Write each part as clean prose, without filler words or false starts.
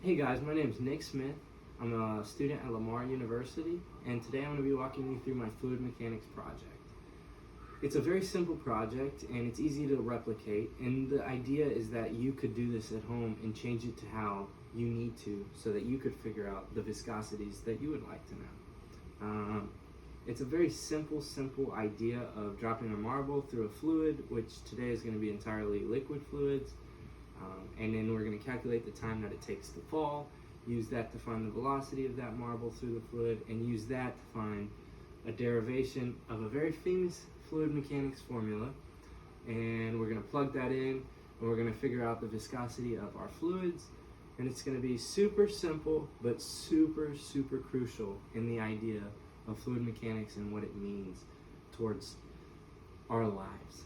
Hey guys, my name is Nick Smith. I'm a student at Lamar University, and today I'm going to be walking you through my fluid mechanics project. It's a very simple project and it's easy to replicate, and the idea is that you could do this at home and change it to how you need to so that you could figure out the viscosities that you would like to know. It's a very simple idea of dropping a marble through a fluid, which today is going to be entirely liquid fluids. And then we're going to calculate the time that it takes to fall, use that to find the velocity of that marble through the fluid, and use that to find a derivation of a very famous fluid mechanics formula. And we're going to plug that in, and we're going to figure out the viscosity of our fluids. And it's going to be super simple, but super crucial in the idea of fluid mechanics and what it means towards our lives.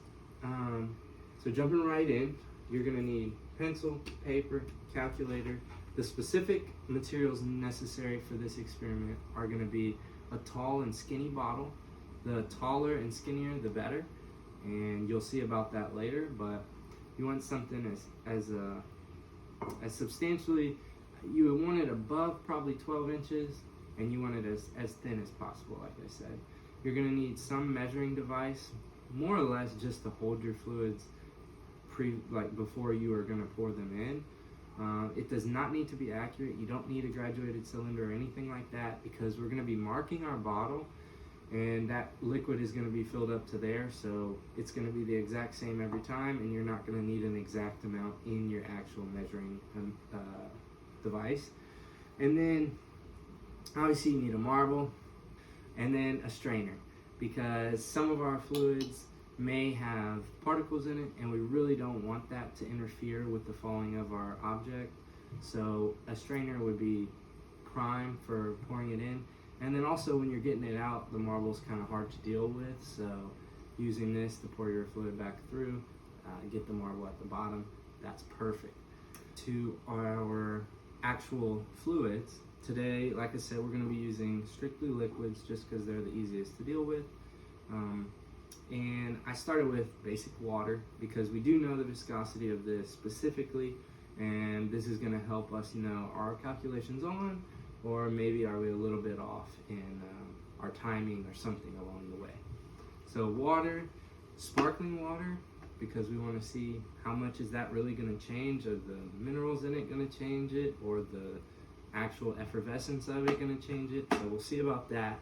So jumping right in, you're going to need pencil, paper, calculator. The specific materials necessary for this experiment are going to be a tall and skinny bottle. The taller and skinnier, the better, and you'll see about that later. But you want something as substantially, you would want it above probably 12 inches, and you want it as thin as possible, like I said. You're going to need some measuring device, more or less just to hold your fluids before you are going to pour them in. It does not need to be accurate. You don't need a graduated cylinder or anything like that, because we're going to be marking our bottle, and that liquid is going to be filled up to there, so it's going to be the exact same every time, and you're not going to need an exact amount in your actual measuring device. And then obviously you need a marble, and then a strainer, because some of our fluids may have particles in it, and we really don't want that to interfere with the falling of our object. So a strainer would be prime for pouring it in. And then also when you're getting it out, the marble's kind of hard to deal with, so using this to pour your fluid back through, get the marble at the bottom, that's perfect. To our actual fluids, today, like I said, we're going to be using strictly liquids just because they're the easiest to deal with. And I started with basic water because we do know the viscosity of this specifically, and this is going to help us know our calculations on, or maybe are we a little bit off in our timing or something along the way. So water, sparkling water, because we want to see how much is that really going to change. Are the minerals in it going to change it, or the actual effervescence of it going to change it? So we'll see about that.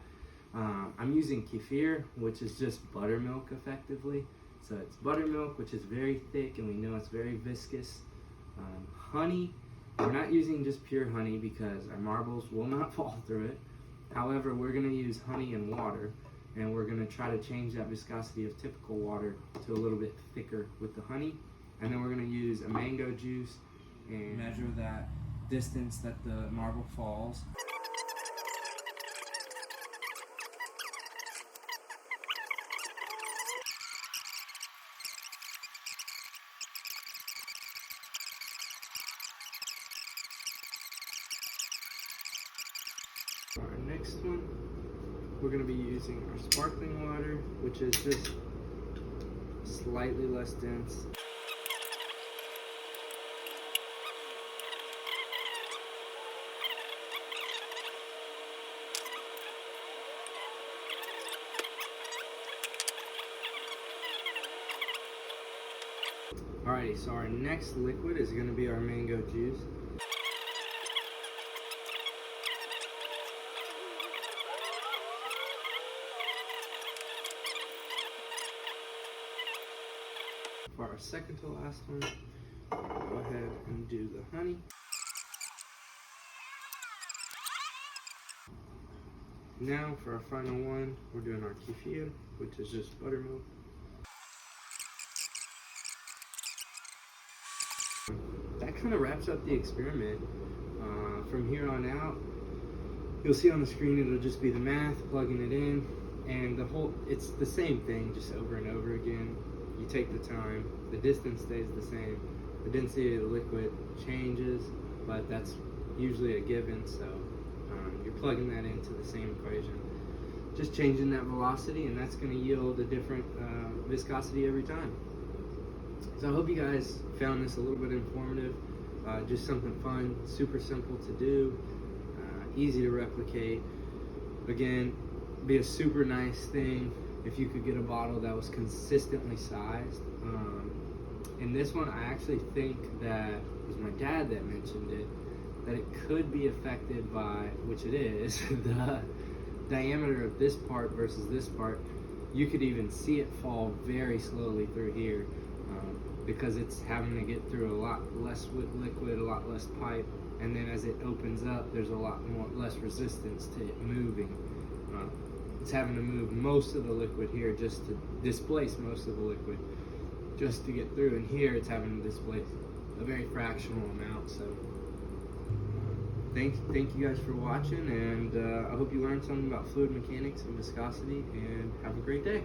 I'm using kefir, which is just buttermilk effectively. So it's buttermilk, which is very thick, and we know it's very viscous. Honey, we're not using just pure honey because our marbles will not fall through it. However, we're going to use honey and water, and we're going to try to change that viscosity of typical water to a little bit thicker with the honey. And then we're going to use a mango juice and measure that distance that the marble falls. For our next one, we're going to be using our sparkling water, which is just slightly less dense. Alrighty, so our next liquid is going to be our mango juice. For our second to last one, go ahead and do the honey. Now for our final one, we're doing our kefir, which is just buttermilk. That kind of wraps up the experiment. From here on out, you'll see on the screen it'll just be the math, plugging it in, and it's the same thing just over and over again. You take the time, the distance stays the same, the density of the liquid changes, but that's usually a given, so you're plugging that into the same equation. Just changing that velocity, and that's going to yield a different viscosity every time. So I hope you guys found this a little bit informative. Just something fun, super simple to do, easy to replicate. Again, be a super nice thing if you could get a bottle that was consistently sized. In this one, I actually think that it was my dad that mentioned it, that it could be affected by, which it is, the diameter of this part versus this part. You could even see it fall very slowly through here because it's having to get through a lot less liquid, a lot less pipe, and then as it opens up, there's a lot less resistance to it moving. It's having to move most of the liquid here just to displace most of the liquid just to get through, and here it's having to displace a very fractional amount. So thank you guys for watching, and I hope you learned something about fluid mechanics and viscosity, and have a great day.